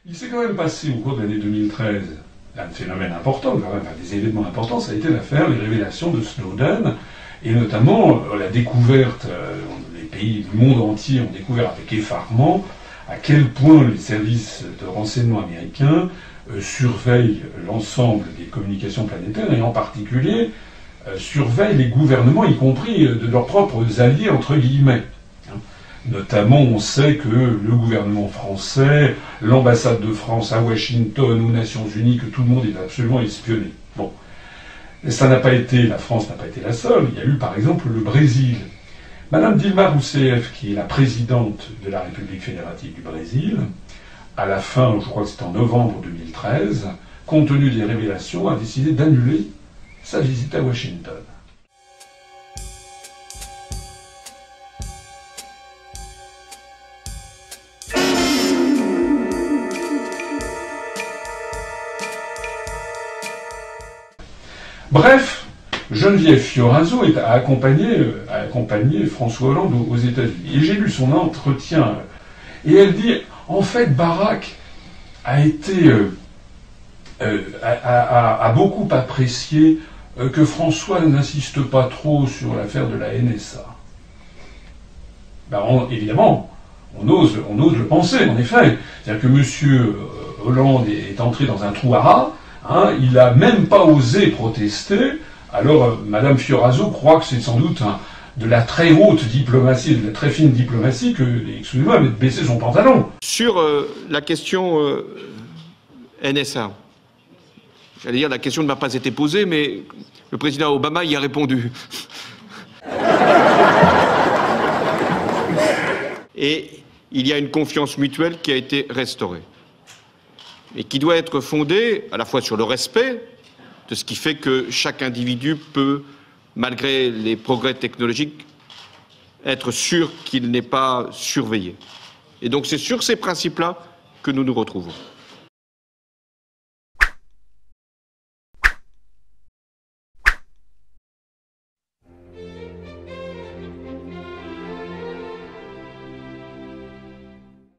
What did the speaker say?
Il s'est quand même passé au cours de l'année 2013 un phénomène important, quand même, des événements importants, ça a été l'affaire, les révélations de Snowden, et notamment la découverte, les pays du monde entier ont découvert avec effarement à quel point les services de renseignement américains surveillent l'ensemble des communications planétaires, et en particulier surveillent les gouvernements, y compris de leurs propres alliés, entre guillemets. Notamment, on sait que le gouvernement français, l'ambassade de France à Washington, aux Nations Unies, que tout le monde est absolument espionné. Bon. Et ça n'a pas été, la France n'a pas été la seule. Il y a eu, par exemple, le Brésil. Madame Dilma Rousseff, qui est la présidente de la République fédérative du Brésil, à la fin, je crois que c'était en novembre 2013, compte tenu des révélations, a décidé d'annuler sa visite à Washington. Bref, Geneviève Fioraso a accompagné François Hollande aux États-Unis. Et j'ai lu son entretien. Et elle dit, en fait, Barack a beaucoup apprécié que François n'insiste pas trop sur l'affaire de la NSA. Ben, évidemment, on ose le penser, en effet. C'est-à-dire que M. Hollande est entré dans un trou à rats. Hein, il n'a même pas osé protester. Alors, Madame Fioraso croit que c'est sans doute de la très haute diplomatie, de la très fine diplomatie, que, excusez-moi, mais de baisser son pantalon. Sur la question NSA, j'allais dire la question ne m'a pas été posée, mais le président Obama y a répondu. Et il y a une confiance mutuelle qui a été restaurée. Et qui doit être fondée à la fois sur le respect de ce qui fait que chaque individu peut, malgré les progrès technologiques, être sûr qu'il n'est pas surveillé. Et donc c'est sur ces principes-là que nous nous retrouvons.